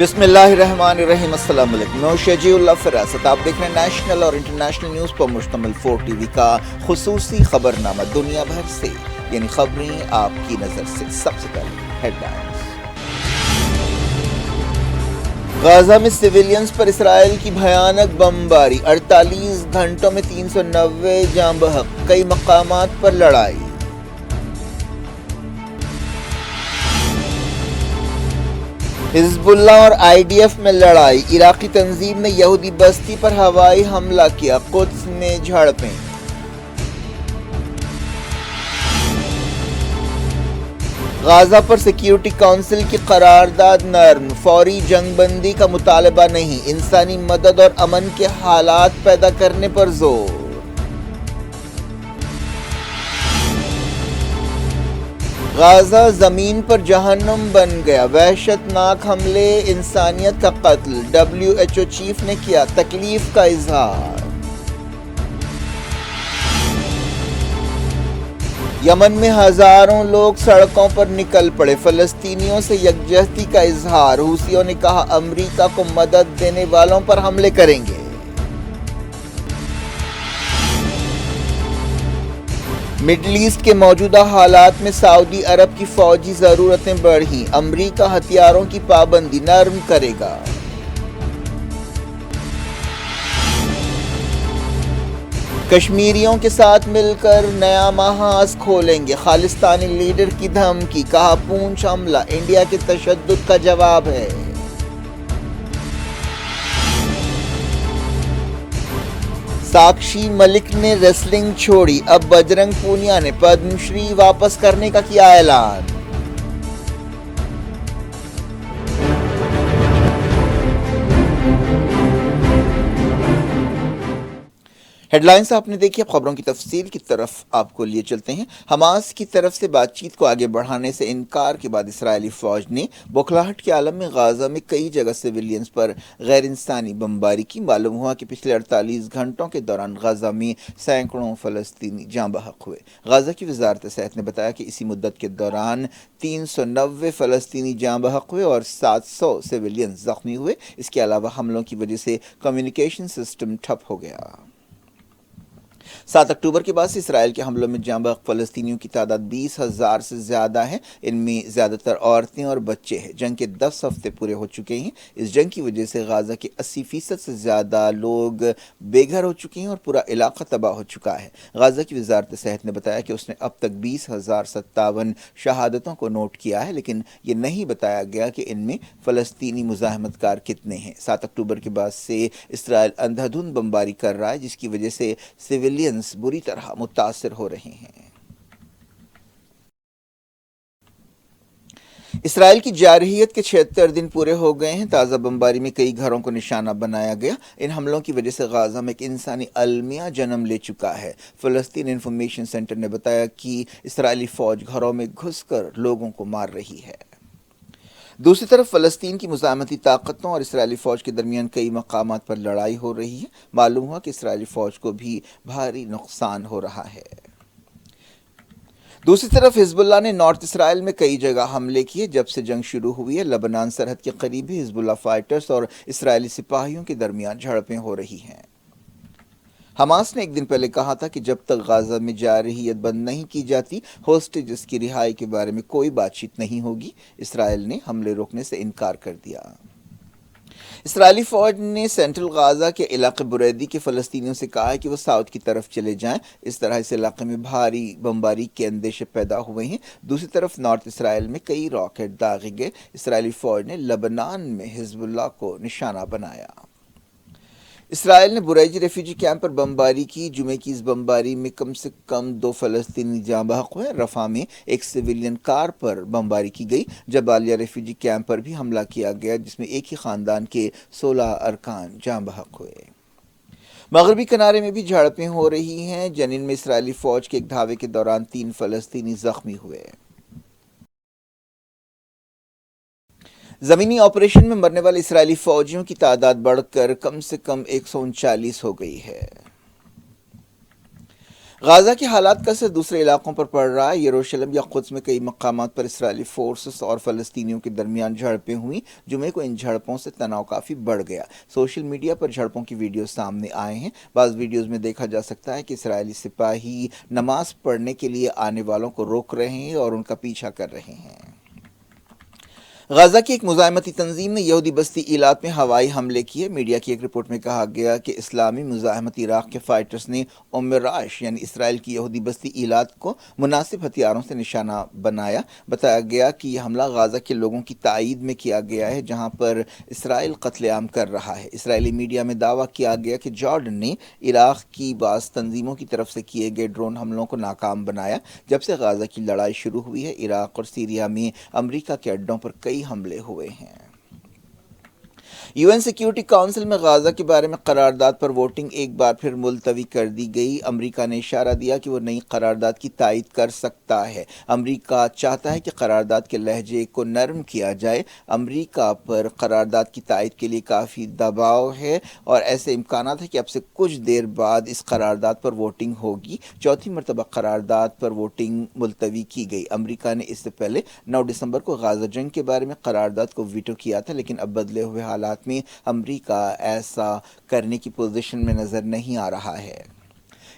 بسم اللہ الرحمن الرحیم، السلام علیکم۔ میں شجیع اللہ فراست، آپ دیکھ رہے ہیں نیشنل اور انٹرنیشنل نیوز پر مشتمل 4 ٹی وی کا خصوصی خبرنامہ دنیا بھر سے، یعنی خبریں آپ کی نظر سے۔ سب سے پہلے ہیڈ لائنز۔ غزہ میں سویلینز پر اسرائیل کی بھیانک بمباری، 48 گھنٹوں میں 390 جاں بحق، کئی مقامات پر لڑائی۔ حزب اللہ اور آئی ڈی ایف میں لڑائی، عراقی تنظیم نے یہودی بستی پر ہوائی حملہ کیا، قدس میں جھڑپیں۔ غزہ پر سیکیورٹی کونسل کی قرارداد نرم، فوری جنگ بندی کا مطالبہ نہیں، انسانی مدد اور امن کے حالات پیدا کرنے پر زور۔ غزہ زمین پر جہنم بن گیا، وحشت ناک حملے، انسانیت کا قتل، WHO چیف نے کیا تکلیف کا اظہار۔ یمن میں ہزاروں لوگ سڑکوں پر نکل پڑے، فلسطینیوں سے یکجہتی کا اظہار، حوثیوں نے کہا امریکہ کو مدد دینے والوں پر حملے کریں گے۔ مڈل ایسٹ کے موجودہ حالات میں سعودی عرب کی فوجی ضرورتیں بڑھیں، امریکہ ہتھیاروں کی پابندی نرم کرے گا۔ کشمیریوں کے ساتھ مل کر نیا محاذ کھولیں گے، خالصتانی لیڈر کی دھمکی، کہا پونچھ حملہ انڈیا کے تشدد کا جواب ہے۔ ساکشی ملک نے ریسلنگ چھوڑی، اب بجرنگ پونیا نے پدم شری واپس کرنے کا کیا اعلان۔ ہیڈ لائنز آپ نے دیکھی، اب خبروں کی تفصیل کی طرف آپ کو لیے چلتے ہیں۔ حماس کی طرف سے بات چیت کو آگے بڑھانے سے انکار کے بعد اسرائیلی فوج نے بوکھلاہٹ کے عالم میں غزہ میں کئی جگہ سویلینز پر غیر انسانی بمباری کی۔ معلوم ہوا کہ پچھلے 48 گھنٹوں کے دوران غزہ میں سینکڑوں فلسطینی جاں بحق ہوئے۔ غزہ کی وزارت صحت نے بتایا کہ اسی مدت کے دوران 390 فلسطینی جاں بحق ہوئے اور 700 سویلینز زخمی ہوئے۔ اس کے علاوہ حملوں کی وجہ سے کمیونیکیشن سسٹم ٹھپ ہو گیا۔ 7 اکتوبر کے بعد سے اسرائیل کے حملوں میں جاں بحق فلسطینیوں کی تعداد 20,000 سے زیادہ ہے، ان میں زیادہ تر عورتیں اور بچے ہیں۔ جنگ کے 10 ہفتے پورے ہو چکے ہیں۔ اس جنگ کی وجہ سے غزہ کے 80% سے زیادہ لوگ بے گھر ہو چکے ہیں اور پورا علاقہ تباہ ہو چکا ہے۔ غزہ کی وزارت صحت نے بتایا کہ اس نے اب تک 20,057 شہادتوں کو نوٹ کیا ہے، لیکن یہ نہیں بتایا گیا کہ ان میں فلسطینی مزاحمت کار کتنے ہیں۔ 7 اکتوبر کے بعد سے اسرائیل اندھا دھند بمباری کر رہا ہے، جس کی وجہ سے سویلینز بری طرح متاثر ہو رہے ہیں۔ اسرائیل کی جارحیت کے 76 دن پورے ہو گئے ہیں۔ تازہ بمباری میں کئی گھروں کو نشانہ بنایا گیا۔ ان حملوں کی وجہ سے غزہ میں ایک انسانی المیہ جنم لے چکا ہے۔ فلسطین انفارمیشن سینٹر نے بتایا کہ اسرائیلی فوج گھروں میں گھس کر لوگوں کو مار رہی ہے۔ دوسری طرف فلسطین کی مزاحمتی طاقتوں اور اسرائیلی فوج کے درمیان کئی مقامات پر لڑائی ہو رہی ہے۔ معلوم ہوا کہ اسرائیلی فوج کو بھی بھاری نقصان ہو رہا ہے۔ دوسری طرف حزب اللہ نے نارتھ اسرائیل میں کئی جگہ حملے کیے۔ جب سے جنگ شروع ہوئی ہے، لبنان سرحد کے قریب ہی حزب اللہ فائٹرز اور اسرائیلی سپاہیوں کے درمیان جھڑپیں ہو رہی ہیں۔ حماس نے ایک دن پہلے کہا تھا کہ جب تک غزہ میں جارحیت بند نہیں کی جاتی، ہوسٹیجز کی رہائی کے بارے میں کوئی بات چیت نہیں ہوگی۔ اسرائیل نے حملے روکنے سے انکار کر دیا۔ اسرائیلی فوج نے سینٹرل غزہ کے علاقے بریدی کے فلسطینیوں سے کہا ہے کہ وہ ساؤتھ کی طرف چلے جائیں۔ اس طرح اس علاقے میں بھاری بمباری کے اندیشے پیدا ہوئے ہیں۔ دوسری طرف نارتھ اسرائیل میں کئی راکٹ داغے گئے۔ اسرائیلی فوج نے لبنان میں حزب اللہ کو نشانہ بنایا۔ اسرائیل نے بریجی ریفیوجی کیمپ پر بمباری کی۔ جمعے کی اس بمباری میں کم سے کم 2 فلسطینی جاں بحق ہوئے۔ رفح میں ایک سویلین کار پر بمباری کی گئی۔ جبالیہ ریفیوجی کیمپ پر بھی حملہ کیا گیا، جس میں ایک ہی خاندان کے 16 ارکان جاں بحق ہوئے۔ مغربی کنارے میں بھی جھڑپیں ہو رہی ہیں۔ جنین میں اسرائیلی فوج کے ایک دھاوے کے دوران 3 فلسطینی زخمی ہوئے۔ زمینی آپریشن میں مرنے والے اسرائیلی فوجیوں کی تعداد بڑھ کر کم سے کم 139 ہو گئی ہے۔ غازہ کے حالات کا اثر دوسرے علاقوں پر پڑ رہا ہے۔ یروشلم یا قدس میں کئی مقامات پر اسرائیلی فورسز اور فلسطینیوں کے درمیان جھڑپیں ہوئیں۔ جمعے کو ان جھڑپوں سے تناؤ کافی بڑھ گیا۔ سوشل میڈیا پر جھڑپوں کی ویڈیوز سامنے آئے ہیں۔ بعض ویڈیوز میں دیکھا جا سکتا ہے کہ اسرائیلی سپاہی نماز پڑھنے کے لیے آنے والوں کو روک رہے ہیں اور ان کا پیچھا کر رہے ہیں۔ غزہ کی ایک مزاحمتی تنظیم نے یہودی بستی ایلات میں ہوائی حملے کیے۔ میڈیا کی ایک رپورٹ میں کہا گیا کہ اسلامی مزاحمت عراق کے فائٹرز نے راش یعنی اسرائیل کی یہودی بستی ایلات کو مناسب ہتھیاروں سے نشانہ بنایا۔ بتایا گیا کہ یہ حملہ غزہ کے لوگوں کی تائید میں کیا گیا ہے جہاں پر اسرائیل قتل عام کر رہا ہے۔ اسرائیلی میڈیا میں دعویٰ کیا گیا کہ جارڈن نے عراق کی بعض تنظیموں کی طرف سے کیے گئے ڈرون حملوں کو ناکام بنایا۔ جب سے غزہ کی لڑائی شروع ہوئی ہے، عراق اور سیریا میں امریکہ کے اڈوں پر کئی حملے ہوئے ہیں۔ UN سیکیورٹی کونسل میں غزہ کے بارے میں قرارداد پر ووٹنگ ایک بار پھر ملتوی کر دی گئی۔ امریکہ نے اشارہ دیا کہ وہ نئی قرارداد کی تائید کر سکتا ہے۔ امریکہ چاہتا ہے کہ قرارداد کے لہجے کو نرم کیا جائے۔ امریکہ پر قرارداد کی تائید کے لیے کافی دباؤ ہے اور ایسے امکانات ہیں کہ اب سے کچھ دیر بعد اس قرارداد پر ووٹنگ ہوگی۔ چوتھی مرتبہ قرارداد پر ووٹنگ ملتوی کی گئی۔ امریکہ نے اس سے پہلے 9 دسمبر کو غزہ جنگ کے بارے میں قرارداد کو ویٹو کیا تھا، لیکن اب بدلے ہوئے حالات میں امریکہ ایسا کرنے کی پوزیشن میں نظر نہیں آ رہا ہے۔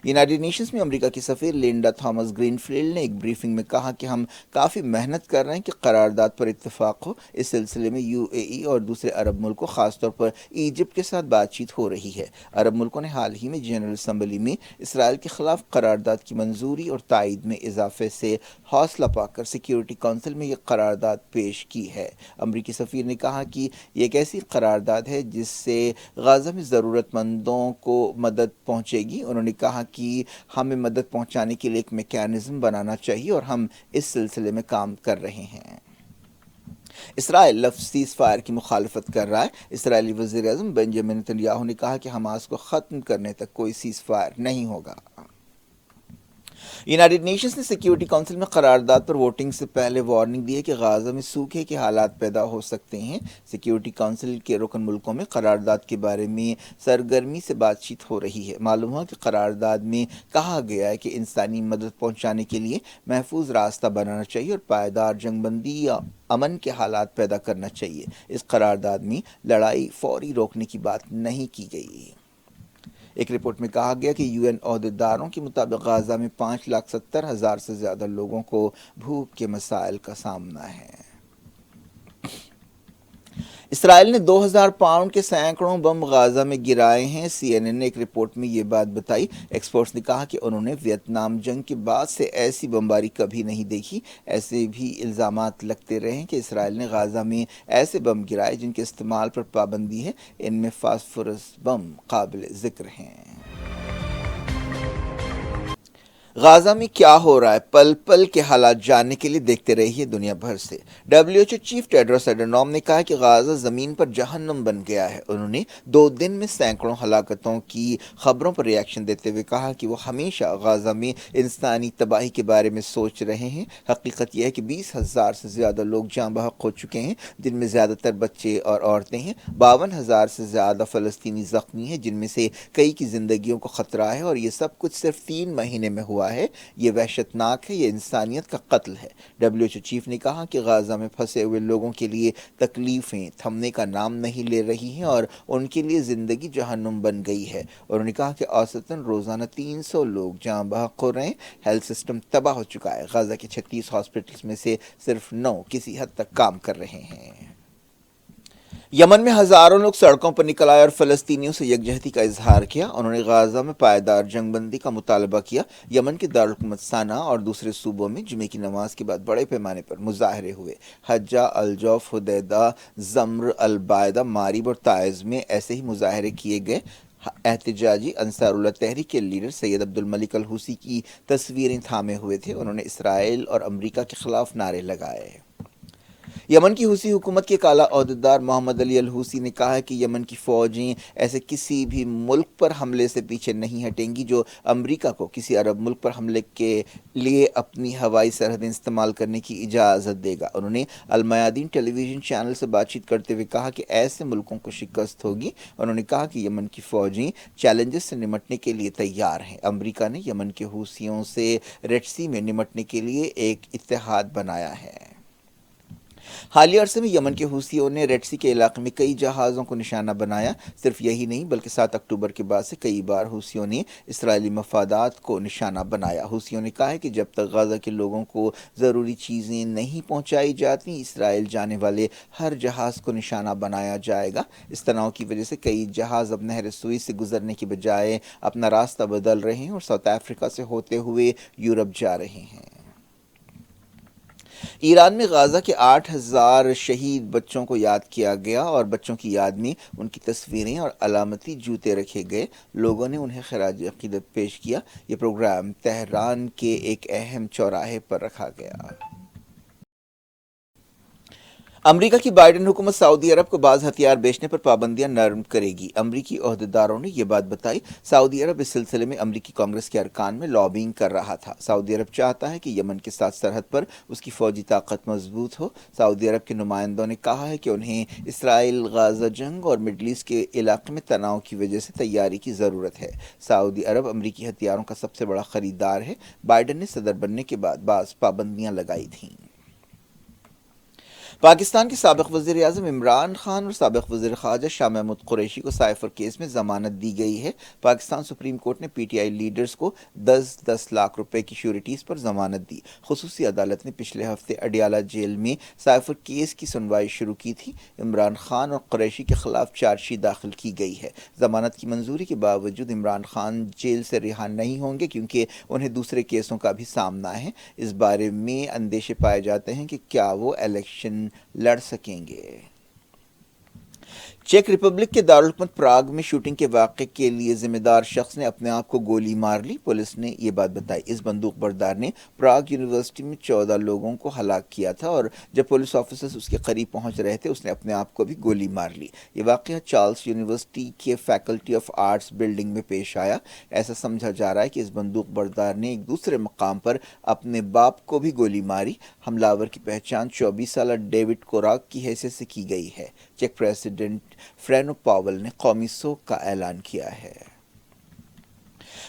یونائیٹڈ نیشنز میں امریکہ کی سفیر لینڈا تھامس گرین فیلڈ نے ایک بریفنگ میں کہا کہ ہم کافی محنت کر رہے ہیں کہ قرارداد پر اتفاق ہو۔ اس سلسلے میں UAE اور دوسرے عرب ملکوں خاص طور پر ایجپٹ کے ساتھ بات چیت ہو رہی ہے۔ عرب ملکوں نے حال ہی میں جنرل اسمبلی میں اسرائیل کے خلاف قرارداد کی منظوری اور تائید میں اضافے سے حوصلہ پا کر سیکیورٹی کونسل میں یہ قرارداد پیش کی ہے۔ امریکی سفیر نے کہا کہ یہ ایک ایسی قرارداد ہے جس سے غزہ میں ضرورت مندوں کو مدد پہنچے گی۔ انہوں نے کہا کہ ہمیں مدد پہنچانے کے لیے ایک میکینزم بنانا چاہیے اور ہم اس سلسلے میں کام کر رہے ہیں۔ اسرائیل لفظ سیز فائر کی مخالفت کر رہا ہے۔ اسرائیلی وزیر اعظم بنجامن نتنیاہو نے کہا کہ حماس کو ختم کرنے تک کوئی سیز فائر نہیں ہوگا۔ یونائیٹڈ نیشنز نے سیکیورٹی کونسل میں قرارداد پر ووٹنگ سے پہلے وارننگ دی ہے کہ غزہ میں سوکھے کے حالات پیدا ہو سکتے ہیں۔ سیکیورٹی کونسل کے رکن ملکوں میں قرارداد کے بارے میں سرگرمی سے بات چیت ہو رہی ہے۔ معلوم ہوا کہ قرارداد میں کہا گیا ہے کہ انسانی مدد پہنچانے کے لیے محفوظ راستہ بنانا چاہیے اور پائیدار جنگ بندی یا امن کے حالات پیدا کرنا چاہیے۔ اس قرارداد میں لڑائی فوری روکنے کی بات نہیں کی گئی۔ ایک رپورٹ میں کہا گیا کہ UN عہدیداروں کے مطابق غزہ میں 5,70,000 سے زیادہ لوگوں کو بھوک کے مسائل کا سامنا ہے۔ اسرائیل نے 2,000 پاؤنڈ کے سینکڑوں بم غزہ میں گرائے ہیں۔ CNN نے ایک رپورٹ میں یہ بات بتائی۔ ایکسپرٹس نے کہا کہ انہوں نے ویتنام جنگ کے بعد سے ایسی بمباری کبھی نہیں دیکھی۔ ایسے بھی الزامات لگتے رہے کہ اسرائیل نے غزہ میں ایسے بم گرائے جن کے استعمال پر پابندی ہے۔ ان میں فاسفورس بم قابل ذکر ہیں۔ غزہ میں کیا ہو رہا ہے؟ پل پل کے حالات جاننے کے لیے دیکھتے رہیے دنیا بھر سے۔ WHO چیف ٹیڈروس ایڈھنوم نے کہا کہ غزہ زمین پر جہنم بن گیا ہے۔ انہوں نے 2 دن میں سینکڑوں ہلاکتوں کی خبروں پر ری ایکشن دیتے ہوئے کہا کہ وہ ہمیشہ غزہ میں انسانی تباہی کے بارے میں سوچ رہے ہیں۔ حقیقت یہ ہے کہ 20,000 سے زیادہ لوگ جاں بحق ہو چکے ہیں، جن میں زیادہ تر بچے اور عورتیں ہیں۔ 52,000 سے زیادہ فلسطینی زخمی ہیں، جن میں سے کئی کی زندگیوں کو خطرہ ہے، اور یہ سب کچھ صرف 3 مہینے میں ہوا ہے۔ یہ وحشت ناک ہے، یہ انسانیت کا قتل ہے۔ WHO چیف نے کہا کہ غزہ میں پھنسے ہوئے لوگوں کے لیے تکلیفیں تھمنے کا نام نہیں لے رہی ہیں اور ان کے لیے زندگی جہنم بن گئی ہے۔ انہوں نے کہا کہ اوسطاً روزانہ 300 لوگ جاں بحق ہو رہے ہیں۔ ہیلتھ سسٹم تباہ ہو چکا ہے۔ غزہ کے 36 ہاسپٹلز میں سے صرف 9 کسی حد تک کام کر رہے ہیں۔ یمن میں ہزاروں لوگ سڑکوں پر نکل آئے اور فلسطینیوں سے یکجہتی کا اظہار کیا۔ انہوں نے غزہ میں پائیدار جنگ بندی کا مطالبہ کیا۔ یمن کے دارالحکومت صنعا اور دوسرے صوبوں میں جمعے کی نماز کے بعد بڑے پیمانے پر مظاہرے ہوئے۔ حجہ، الجوف، حدیدہ، زمر، البائدہ، ماریب اور تعز میں ایسے ہی مظاہرے کیے گئے۔ احتجاجی انصار اللہ تحریک کے لیڈر سید عبد الملک الحوثی کی تصویریں تھامے ہوئے تھے۔ انہوں نے اسرائیل اور امریکہ کے خلاف نعرے لگائے۔ یمن کی حوثی حکومت کے اعلیٰ عہدیدار محمد علی الحوثی نے کہا ہے کہ یمن کی فوجیں ایسے کسی بھی ملک پر حملے سے پیچھے نہیں ہٹیں گی جو امریکہ کو کسی عرب ملک پر حملے کے لیے اپنی ہوائی سرحدیں استعمال کرنے کی اجازت دے گا۔ انہوں نے المیادین ٹیلی ویژن چینل سے بات چیت کرتے ہوئے کہا کہ ایسے ملکوں کو شکست ہوگی۔ انہوں نے کہا کہ یمن کی فوجیں چیلنجز سے نمٹنے کے لیے تیار ہیں۔ امریکہ نے یمن کے حوثیوں سے ریڈ سی میں نمٹنے کے لیے ایک اتحاد بنایا ہے۔ حالیہ عرصے میں یمن کے حوثیوں نے ریڈ سی کے علاقے میں کئی جہازوں کو نشانہ بنایا۔ صرف یہی نہیں بلکہ 7 اکتوبر کے بعد سے کئی بار حوثیوں نے اسرائیلی مفادات کو نشانہ بنایا۔ حوثیوں نے کہا ہے کہ جب تک غزہ کے لوگوں کو ضروری چیزیں نہیں پہنچائی جاتی، اسرائیل جانے والے ہر جہاز کو نشانہ بنایا جائے گا۔ اس تناؤ کی وجہ سے کئی جہاز اب نہر سوئز سے گزرنے کے بجائے اپنا راستہ بدل رہے ہیں اور ساؤتھ افریقہ سے ہوتے ہوئے یورپ جا رہے ہیں۔ ایران میں غزہ کے 8,000 شہید بچوں کو یاد کیا گیا اور بچوں کی یاد میں ان کی تصویریں اور علامتی جوتے رکھے گئے۔ لوگوں نے انہیں خراج عقیدت پیش کیا۔ یہ پروگرام تہران کے ایک اہم چوراہے پر رکھا گیا۔ امریکہ کی بائیڈن حکومت سعودی عرب کو بعض ہتھیار بیچنے پر پابندیاں نرم کرے گی۔ امریکی عہدیداروں نے یہ بات بتائی۔ سعودی عرب اس سلسلے میں امریکی کانگریس کے ارکان میں لابینگ کر رہا تھا۔ سعودی عرب چاہتا ہے کہ یمن کے ساتھ سرحد پر اس کی فوجی طاقت مضبوط ہو۔ سعودی عرب کے نمائندوں نے کہا ہے کہ انہیں اسرائیل غزہ جنگ اور مڈل ایسٹ کے علاقے میں تناؤ کی وجہ سے تیاری کی ضرورت ہے۔ سعودی عرب امریکی ہتھیاروں کا سب سے بڑا خریدار ہے۔ بائیڈن نے صدر بننے کے بعد بعض پابندیاں لگائی تھیں۔ پاکستان کے سابق وزیر اعظم عمران خان اور سابق وزیر خارجہ شاہ محمود قریشی کو سائفر کیس میں ضمانت دی گئی ہے۔ پاکستان سپریم کورٹ نے پی ٹی آئی لیڈرز کو 10 لاکھ روپے کی شیورٹیز پر ضمانت دی۔ خصوصی عدالت نے پچھلے ہفتے اڈیالہ جیل میں سائفر کیس کی سنوائی شروع کی تھی۔ عمران خان اور قریشی کے خلاف چارج شیٹ داخل کی گئی ہے۔ ضمانت کی منظوری کے باوجود عمران خان جیل سے رہا نہیں ہوں گے کیونکہ انہیں دوسرے کیسوں کا بھی سامنا ہے۔ اس بارے میں اندیشے پائے جاتے ہیں کہ کیا وہ الیکشن لڑ سکیں گے۔ چیک ریپبلک کے دارالحکومت پراگ میں شوٹنگ کے واقعے کے لیے ذمہ دار شخص نے اپنے آپ کو گولی مار لی۔ پولیس نے یہ بات بتائی۔ اس بندوق بردار نے پراگ یونیورسٹی میں 14 لوگوں کو ہلاک کیا تھا اور جب پولیس آفیسرز اس کے قریب پہنچ رہے تھے اس نے اپنے آپ کو بھی گولی مار لی۔ یہ واقعہ چارلس یونیورسٹی کے فیکلٹی آف آرٹس بلڈنگ میں پیش آیا۔ ایسا سمجھا جا رہا ہے کہ اس بندوق بردار نے ایک دوسرے مقام پر اپنے باپ کو بھی گولی ماری۔ حملہ آور کی پہچان 24 سالہ ڈیوڈ کوراک کی حیثیت سے کی گئی ہے۔ چیک پریزیڈنٹ فرینو پاول نے قومی سوگ کا اعلان کیا ہے۔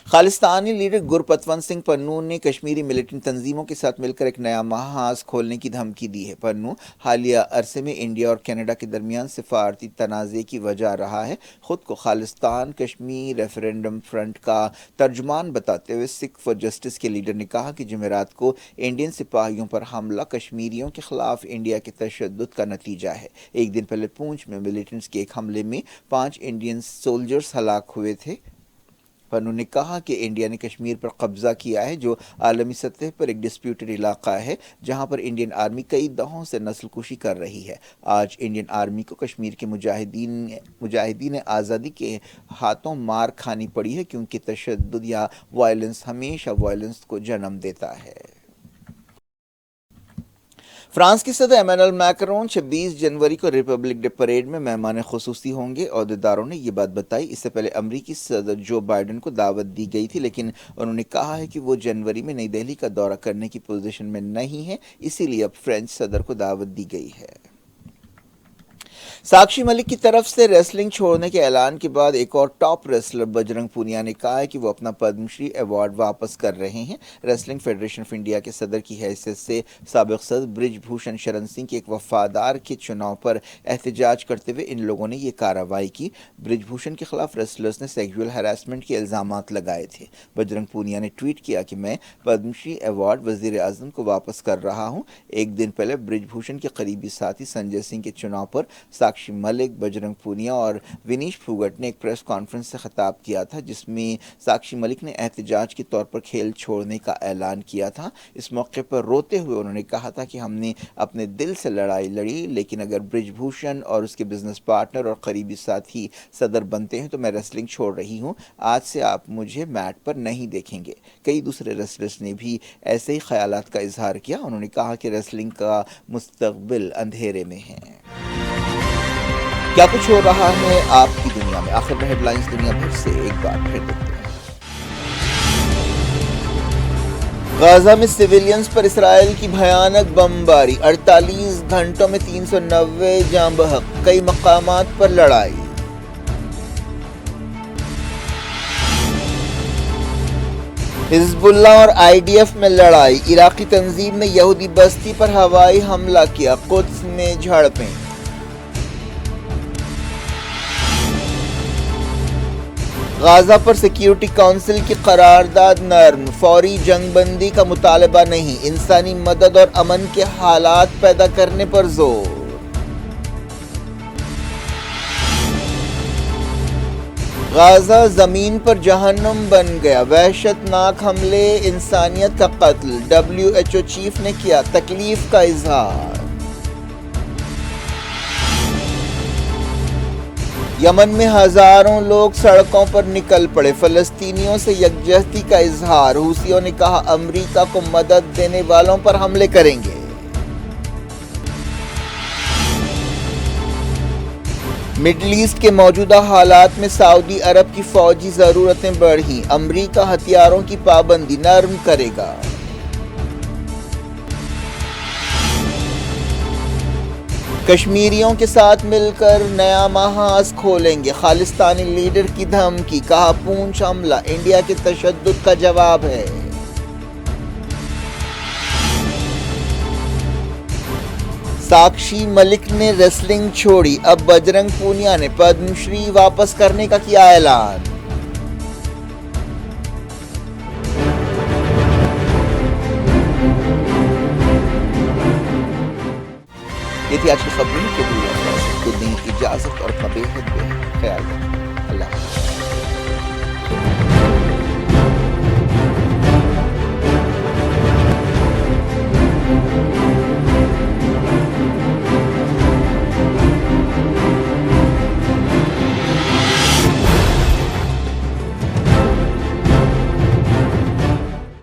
خالصتانی لیڈر گرپتونت سنگھ پنو نے کشمیری ملیٹنٹ تنظیموں کے ساتھ مل کر ایک نیا محاذ کھولنے کی دھمکی دی ہے۔ پنو حالیہ عرصے میں انڈیا اور کینیڈا کے درمیان سفارتی تنازع کی وجہ رہا ہے۔ خود کو خالصتان کشمیر ریفرنڈم فرنٹ کا ترجمان بتاتے ہوئے سکھ فار جسٹس کے لیڈر نے کہا کہ جمعرات کو انڈین سپاہیوں پر حملہ کشمیریوں کے خلاف انڈیا کے تشدد کا نتیجہ ہے۔ ایک دن پہلے پونچھ میں ملیٹنٹس کے ایک حملے میں 5 انڈین سولجرز ہلاک ہوئے تھے۔ پنو نے کہا کہ انڈیا نے کشمیر پر قبضہ کیا ہے جو عالمی سطح پر ایک ڈسپیوٹڈ علاقہ ہے جہاں پر انڈین آرمی کئی دہوں سے نسل کشی کر رہی ہے۔ آج انڈین آرمی کو کشمیر کے مجاہدین آزادی کے ہاتھوں مار کھانی پڑی ہے کیونکہ تشدد یا وائلنس ہمیشہ وائلنس کو جنم دیتا ہے۔ فرانس کے صدر ایمینوئل میکرون 26 جنوری کو ریپبلک ڈے پریڈ میں مہمان خصوصی ہوں گے۔ عہدیداروں نے یہ بات بتائی۔ اس سے پہلے امریکی صدر جو بائیڈن کو دعوت دی گئی تھی لیکن انہوں نے کہا ہے کہ وہ جنوری میں نئی دہلی کا دورہ کرنے کی پوزیشن میں نہیں ہے، اسی لیے اب فرینچ صدر کو دعوت دی گئی ہے۔ ساکشی ملک کی طرف سے ریسلنگ چھوڑنے کے اعلان کے بعد ایک اور ٹاپ ریسلر بجرنگ پونیا نے کہا ہے کہ وہ اپنا پدم شری ایوارڈ واپس کر رہے ہیں۔ ریسلنگ فیڈریشن آف انڈیا کے صدر کی حیثیت سے سابق صدر برج بھوشن شرن سنگھ کے ایک وفادار کے چناؤ پر احتجاج کرتے ہوئے ان لوگوں نے یہ کارروائی کی۔ برج بھوشن کے خلاف ریسلرز نے سیکسول ہراسمنٹ کے الزامات لگائے تھے۔ بجرنگ پونیا نے ٹویٹ کیا کہ میں پدم شری ایوارڈ وزیر اعظم کو واپس کر رہا ہوں۔ ایک دن پہلے برج بھوشن کے قریبی ساتھی سنجے سنگھ کے چناؤ پر ساکشی ملک، بجرنگ پونیا اور ونیش پھوگٹ نے ایک پریس کانفرنس سے خطاب کیا تھا جس میں ساکشی ملک نے احتجاج کے طور پر کھیل چھوڑنے کا اعلان کیا تھا۔ اس موقع پر روتے ہوئے انہوں نے کہا تھا کہ ہم نے اپنے دل سے لڑائی لڑی، لیکن اگر برج بھوشن اور اس کے بزنس پارٹنر اور قریبی ساتھی صدر بنتے ہیں تو میں ریسلنگ چھوڑ رہی ہوں، آج سے آپ مجھے میٹ پر نہیں دیکھیں گے۔ کئی دوسرے ریسلرز نے بھی ایسے ہی خیالات کا اظہار کیا۔ انہوں نے کہا کہ ریسلنگ کا مستقبل اندھیرے میں ہے۔ کیا کچھ ہو رہا ہے آپ کی دنیا میں؟ آخر میں ہیڈ لائنز دنیا بھر سے ایک بار پھر دیکھتے ہیں۔ غزہ میں سویلینز پر اسرائیل کی بھیانک بمباری، 48 گھنٹوں میں 390 جاں بحق، کئی مقامات پر لڑائی۔ حزب اللہ اور IDF میں لڑائی، عراقی تنظیم نے یہودی بستی پر ہوائی حملہ کیا، قدس میں جھڑپیں۔ غزہ پر سیکیورٹی کونسل کی قرارداد نرم، فوری جنگ بندی کا مطالبہ نہیں، انسانی مدد اور امن کے حالات پیدا کرنے پر زور۔ غزہ زمین پر جہنم بن گیا، وحشت ناک حملے، انسانیت کا قتل، WHO چیف نے کیا تکلیف کا اظہار۔ یمن میں ہزاروں لوگ سڑکوں پر نکل پڑے، فلسطینیوں سے یکجہتی کا اظہار، حوثیوں نے کہا امریکہ کو مدد دینے والوں پر حملے کریں گے۔ مڈل ایسٹ کے موجودہ حالات میں سعودی عرب کی فوجی ضرورتیں بڑھیں، امریکہ ہتھیاروں کی پابندی نرم کرے گا۔ کشمیریوں کے ساتھ مل کر نیا محاذ کھولیں گے، خالصتانی لیڈر کی دھمکی، کہا پونچھ حملہ انڈیا کے تشدد کا جواب ہے۔ ساکشی ملک نے ریسلنگ چھوڑی، اب بجرنگ پونیا نے پدم شری واپس کرنے کا کیا اعلان۔ یہ تھی آج کی خبریں، کہ دنیا میں خود نہیں، اجازت اور اپنا بے حد خیال رکھیں۔ اللہ حافظ۔